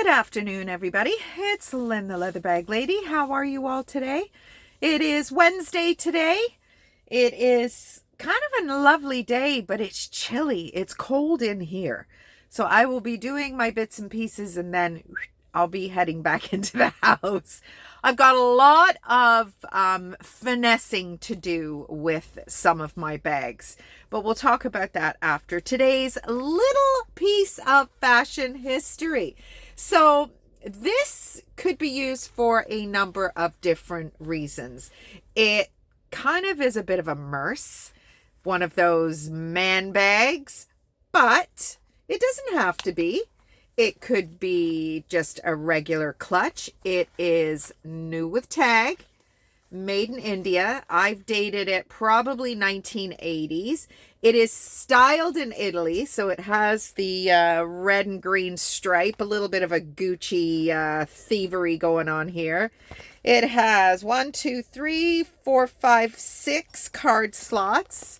Good afternoon, everybody. It's Lynn, the Leather Bag Lady. How are you all today? It is Wednesday today. It is kind of a lovely day, but it's chilly. It's cold in here. So I will be doing my bits and pieces and then I'll be heading back into the house. I've got a lot of finessing to do with some of my bags, but we'll talk about that after today's little piece of fashion history. So this could be used for a number of different reasons. It kind of is a bit of a murse, one of those man bags, but it doesn't have to be. It could be just a regular clutch. It is new with tag, made in India. I've dated it probably 1980s. It is styled in Italy, so it has the red and green stripe, a little bit of a Gucci thievery going on here. It has 6 card slots.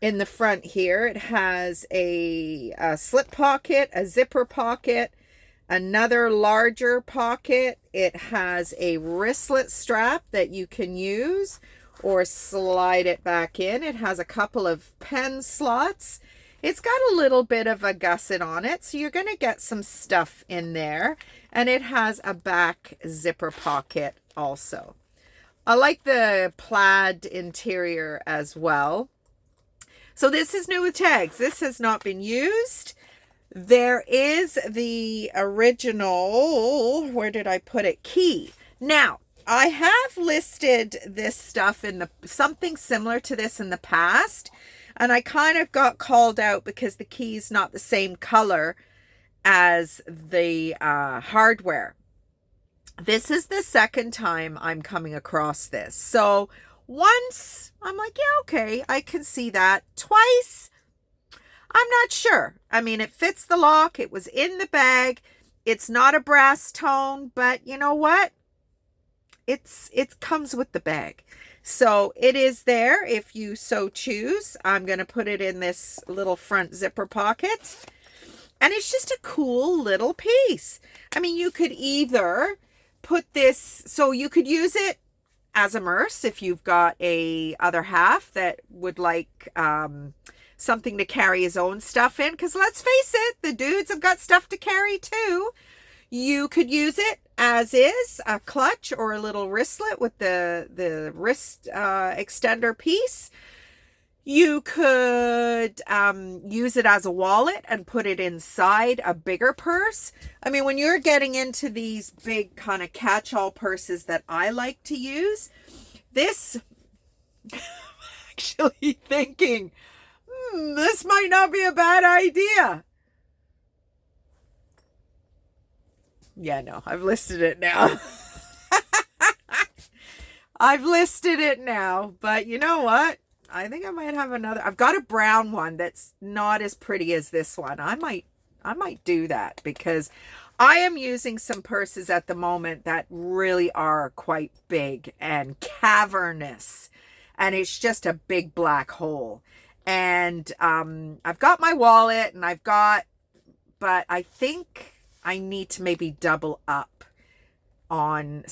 In the front here, it has a slip pocket, a zipper pocket, another larger pocket. It has a wristlet strap that you can use or slide it back in. It has a couple of pen slots. It's got a little bit of a gusset on it, so you're going to get some stuff in there. And it has a back zipper pocket also. I like the plaid interior as well. So this is new with tags. This has not been used. There is the original, where did I put it? Key. Now, I have listed this stuff in something similar to this in the past, and I kind of got called out because the key's not the same color as the hardware. This is the second time I'm coming across this. So once I'm like, yeah, okay, I can see that. Twice, I'm not sure. I mean, it fits the lock. It was in the bag. It's not a brass tone, but you know what? It comes with the bag. So it is there if you so choose. I'm going to put it in this little front zipper pocket. And it's just a cool little piece. I mean, you could either put this, so you could use it as a murse if you've got a other half that would like something to carry his own stuff in, because let's face it, the dudes have got stuff to carry too. You could use it as is, a clutch or a little wristlet with the wrist extender piece. You could use it as a wallet and put it inside a bigger purse. I mean, when you're getting into these big kind of catch-all purses that I like to use, this, I'm actually thinking, this might not be a bad idea. Yeah, no, I've listed it now. I've listed it now, but you know what? I think I might have another. I've got a brown one that's not as pretty as this one. I might do that because I am using some purses at the moment that really are quite big and cavernous, and it's just a big black hole. And I've got my wallet and but I think I need to maybe double up on.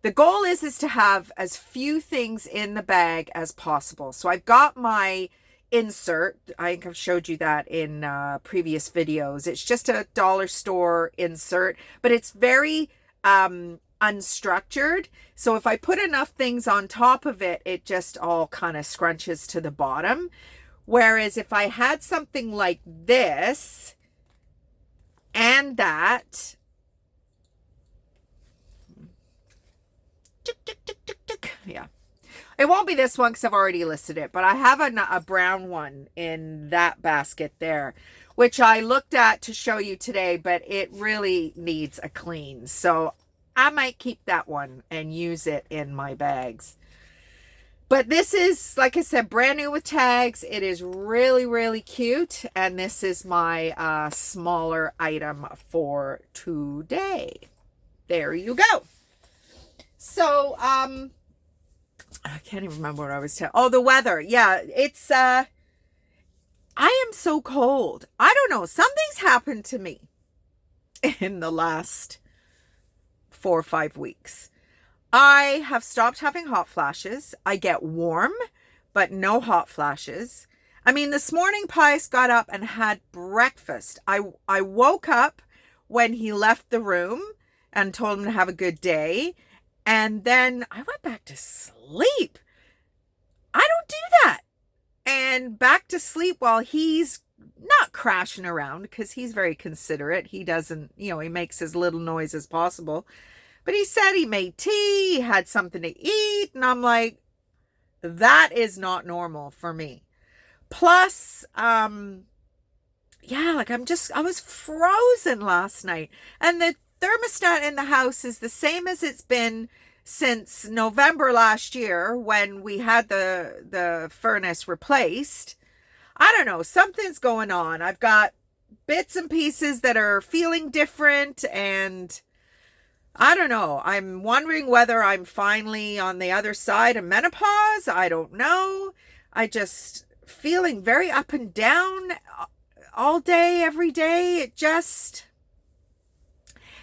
The goal is to have as few things in the bag as possible. So I've got my insert. I think I've showed you that in previous videos. It's just a dollar store insert, but it's very unstructured. So if I put enough things on top of it, it just all kind of scrunches to the bottom. Whereas if I had something like this and that, yeah, it won't be this one because I've already listed it, but I have a brown one in that basket there, which I looked at to show you today, but it really needs a clean. So I might keep that one and use it in my bags. But this is, like I said, brand new with tags. It is really, really cute. And this is my smaller item for today. There you go. So, I can't even remember what I was telling. Oh, the weather. Yeah, it's, I am so cold. I don't know. Something's happened to me. in the last 4 or 5 weeks. I have stopped having hot flashes. I get warm, but no hot flashes. I mean, this morning Pius got up and had breakfast. I woke up when he left the room and told him to have a good day. And then I went back to sleep. I don't do that. And back to sleep while he's not crashing around, because he's very considerate. He doesn't, he makes as little noise as possible. But he said he made tea, he had something to eat. And I'm like, that is not normal for me. Plus, I was frozen last night. And the thermostat in the house is the same as it's been since November last year when we had the furnace replaced. I don't know, something's going on. I've got bits and pieces that are feeling different, and I don't know. I'm wondering whether I'm finally on the other side of menopause. I don't know. I just feeling very up and down all day, every day. It just,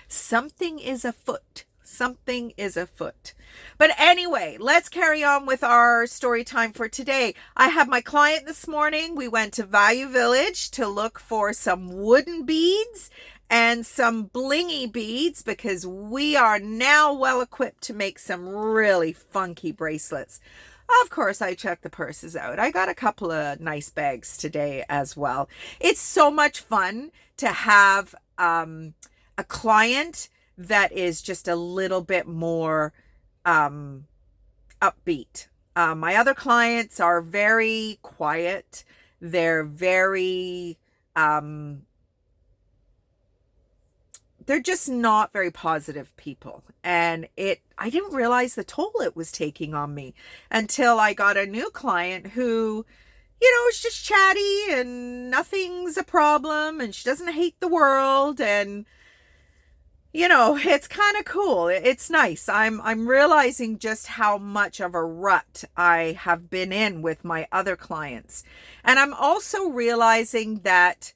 something is afoot. Something is afoot. But anyway, let's carry on with our story time for today. I have my client this morning. We went to Value Village to look for some wooden beads and some blingy beads, because we are now well equipped to make some really funky bracelets. Of course, I checked the purses out. I got a couple of nice bags today as well. It's so much fun to have a client that is just a little bit more upbeat. My other clients are very quiet. They're very, they're just not very positive people. And I didn't realize the toll it was taking on me until I got a new client who, is just chatty and nothing's a problem and she doesn't hate the world, and it's kind of cool. It's nice. I'm realizing just how much of a rut I have been in with my other clients. And I'm also realizing that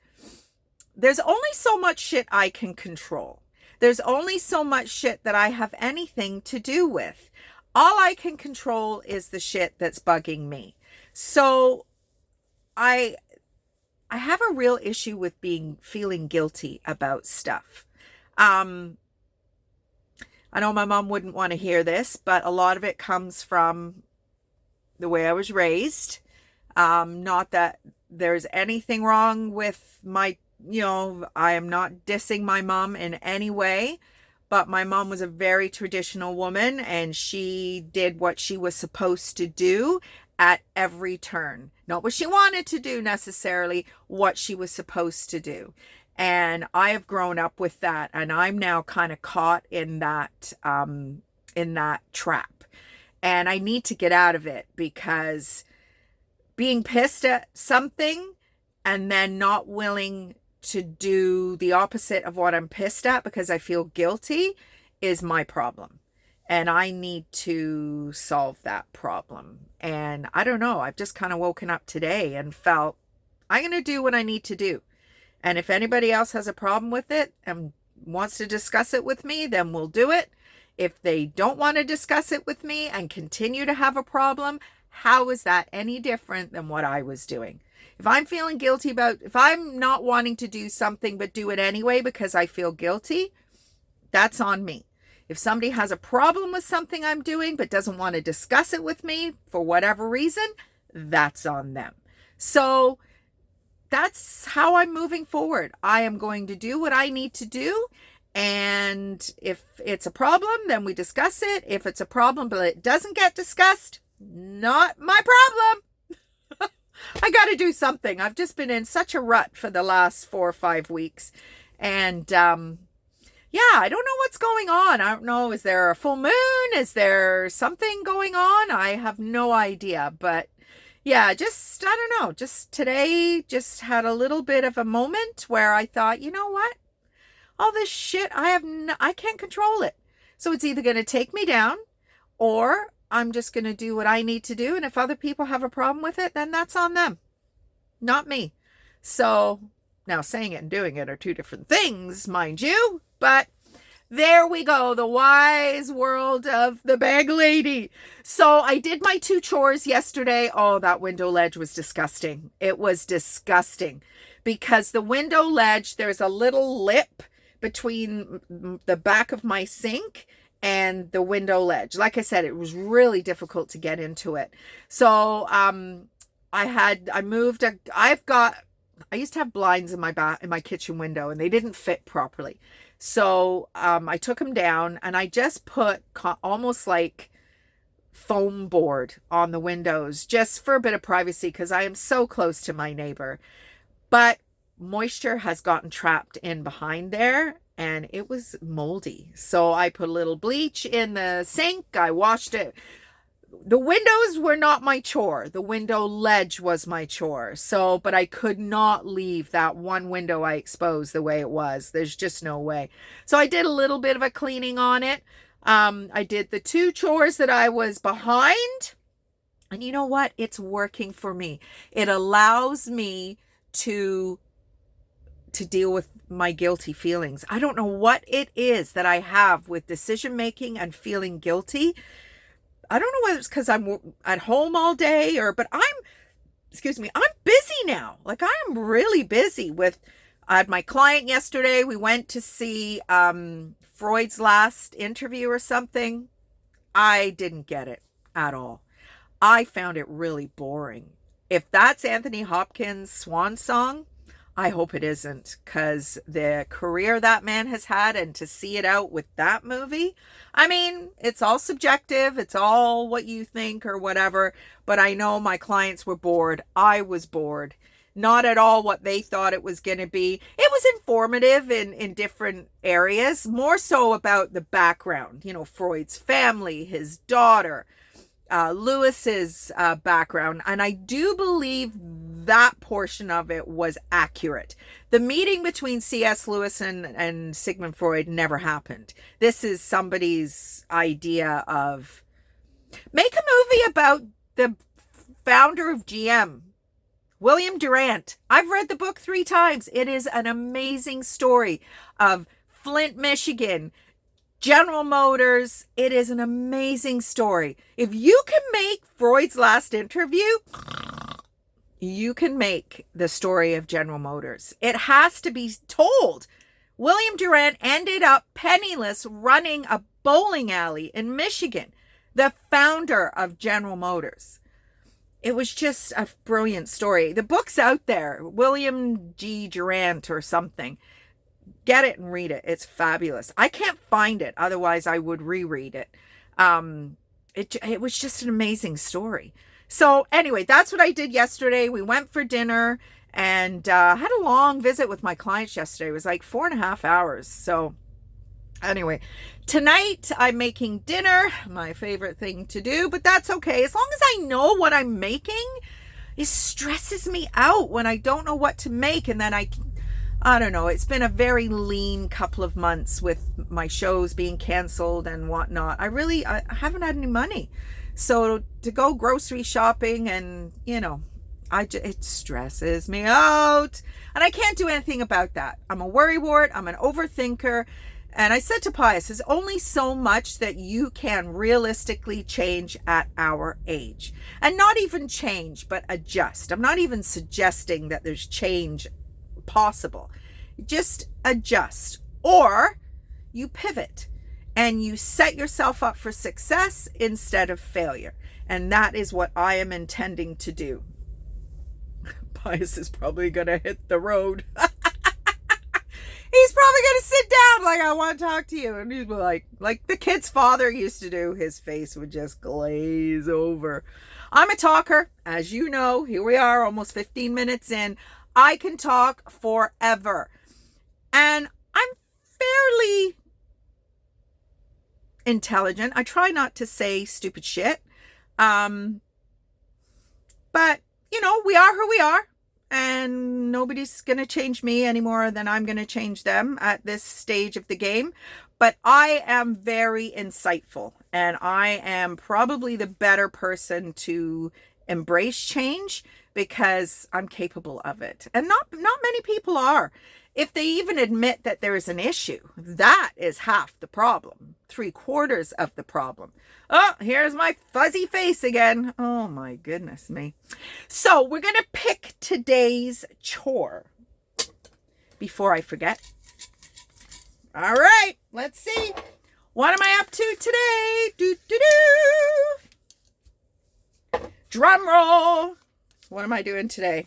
there's only so much shit I can control. There's only so much shit that I have anything to do with. All I can control is the shit that's bugging me. So I have a real issue with feeling guilty about stuff. I know my mom wouldn't want to hear this, but a lot of it comes from the way I was raised. Not that there's anything wrong with I am not dissing my mom in any way, but my mom was a very traditional woman and she did what she was supposed to do at every turn. Not what she wanted to do necessarily, what she was supposed to do. And I have grown up with that, and I'm now kind of caught in that trap. And I need to get out of it, because being pissed at something and then not willing to do the opposite of what I'm pissed at because I feel guilty is my problem. And I need to solve that problem. And I don't know, I've just kind of woken up today and felt I'm going to do what I need to do. And if anybody else has a problem with it and wants to discuss it with me, then we'll do it. If they don't want to discuss it with me and continue to have a problem, how is that any different than what I was doing? If I'm feeling guilty if I'm not wanting to do something but do it anyway because I feel guilty, that's on me. If somebody has a problem with something I'm doing but doesn't want to discuss it with me for whatever reason, that's on them. So that's how I'm moving forward. I am going to do what I need to do. And if it's a problem, then we discuss it. If it's a problem, but it doesn't get discussed, not my problem. I got to do something. I've just been in such a rut for the last 4 or 5 weeks. And, I don't know what's going on. I don't know. Is there a full moon? Is there something going on? I have no idea, but I don't know, just today, just had a little bit of a moment where I thought, you know what? All this shit, I can't control it. So it's either going to take me down, or I'm just going to do what I need to do. And if other people have a problem with it, then that's on them, not me. So Now, saying it and doing it are two different things, mind you, but there we go, the wise world of the bag lady. So I did my 2 chores yesterday. Oh, that window ledge was disgusting. It was disgusting because the window ledge, there's a little lip between the back of my sink and the window ledge. Like I said, it was really difficult to get into it. So I used to have blinds in my kitchen window, and they didn't fit properly. So I took them down, and I just put almost like foam board on the windows just for a bit of privacy, because I am so close to my neighbor. But moisture has gotten trapped in behind there, and it was moldy. So I put a little bleach in the sink. I washed it. The windows were not my chore. The window ledge was my chore. So, but I could not leave that one window I exposed the way it was. There's just no way. So I did a little bit of a cleaning on it. I did the 2 chores that I was behind. And you know what? It's working for me. It allows me to deal with my guilty feelings. I don't know what it is that I have with decision making and feeling guilty. I don't know whether it's because I'm at home all day but I'm busy now. Like, I'm really busy I had my client yesterday. We went to see Freud's last interview or something. I didn't get it at all. I found it really boring. If that's Anthony Hopkins' swan song, I hope it isn't, because the career that man has had, and to see it out with that movie, I mean, it's all subjective. It's all what you think or whatever. But I know my clients were bored. I was bored. Not at all what they thought it was going to be. It was informative in different areas, more so about the background, Freud's family, his daughter, Lewis's background. And I do believe that portion of it was accurate. The meeting between C.S. Lewis and Sigmund Freud never happened. This is somebody's idea of, make a movie about the founder of GM, William Durant. I've read the book 3 times. It is an amazing story of Flint, Michigan, General Motors. It is an amazing story. If you can make Freud's last interview, you can make the story of General Motors. It has to be told. William Durant ended up penniless running a bowling alley in Michigan, the founder of General Motors. It was just a brilliant story. The book's out there, William G. Durant or something. Get it and read it. It's fabulous. I can't find it. Otherwise, I would reread it. It was just an amazing story. So anyway, that's what I did yesterday. We went for dinner and had a long visit with my clients yesterday. It was like 4.5 hours. So anyway, tonight I'm making dinner, my favorite thing to do, but that's okay. As long as I know what I'm making, it stresses me out when I don't know what to make. And then I don't know. It's been a very lean couple of months with my shows being canceled and whatnot. I haven't had any money. So to go grocery shopping and, it stresses me out. And I can't do anything about that. I'm a worrywart. I'm an overthinker. And I said to Pius, there's only so much that you can realistically change at our age. And not even change, but adjust. I'm not even suggesting that there's change possible. Just adjust. Or you pivot. And you set yourself up for success instead of failure. And that is what I am intending to do. Pius is probably going to hit the road. He's probably going to sit down like, I want to talk to you. And he'd be like the kid's father used to do. His face would just glaze over. I'm a talker. As you know, here we are almost 15 minutes in. I can talk forever. And I'm fairly intelligent. I try not to say stupid shit. But, we are who we are. And nobody's going to change me any more than I'm going to change them at this stage of the game. But I am very insightful. And I am probably the better person to embrace change because I'm capable of it. And not many people are. If they even admit that there is an issue, that is half the problem, 3/4 of the problem. Oh, here's my fuzzy face again. Oh my goodness me. So we're going to pick today's chore before I forget. All right, let's see. What am I up to today? Drum roll. What am I doing today?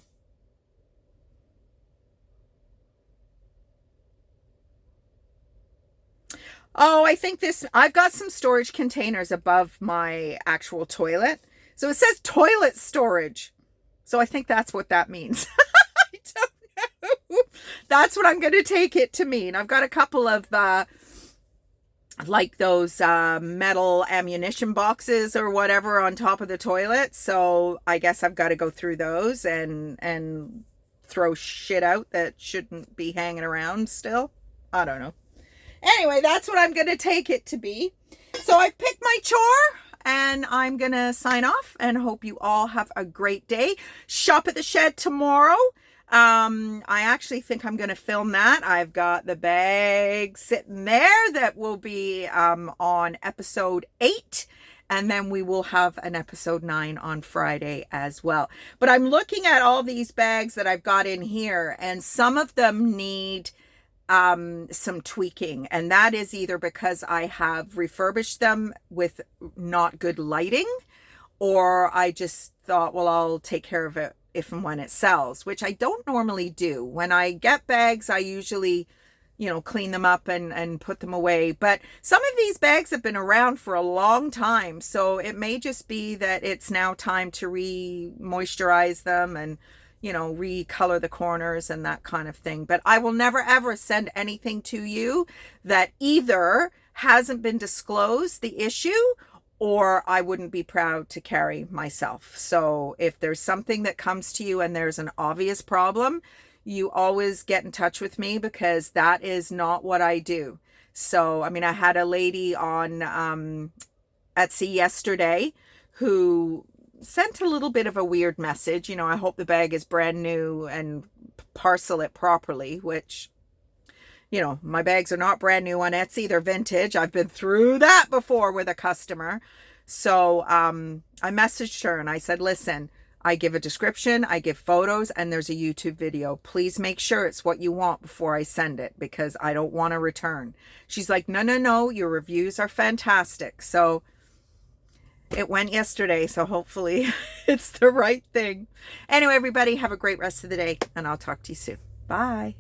Oh, I think I've got some storage containers above my actual toilet. So it says toilet storage. So I think that's what that means. I don't know. That's what I'm going to take it to mean. I've got a couple of, like those metal ammunition boxes or whatever on top of the toilet. So I guess I've got to go through those and throw shit out that shouldn't be hanging around still. I don't know. Anyway, that's what I'm going to take it to be. So I've picked my chore and I'm going to sign off and hope you all have a great day. Shop at the shed tomorrow. I actually think I'm going to film that. I've got the bag sitting there that will be on episode 8. And then we will have an episode 9 on Friday as well. But I'm looking at all these bags that I've got in here, and some of them need some tweaking, and that is either because I have refurbished them with not good lighting, or I just thought, well, I'll take care of it if and when it sells, which I don't normally do. When I get bags, I usually, clean them up and put them away. But some of these bags have been around for a long time, so it may just be that it's now time to re-moisturize them and recolor the corners and that kind of thing. But I will never ever send anything to you that either hasn't been disclosed, the issue, or I wouldn't be proud to carry myself. So if there's something that comes to you and there's an obvious problem, you always get in touch with me, because that is not what I do. So, I had a lady on Etsy yesterday who sent a little bit of a weird message. I hope the bag is brand new and parcel it properly, which, my bags are not brand new on Etsy. They're vintage. I've been through that before with a customer. So I messaged her and I said, listen, I give a description, I give photos, and there's a YouTube video. Please make sure it's what you want before I send it, because I don't want to return. She's like, no, your reviews are fantastic. So it went yesterday, so hopefully it's the right thing. Anyway, everybody, have a great rest of the day, and I'll talk to you soon. Bye.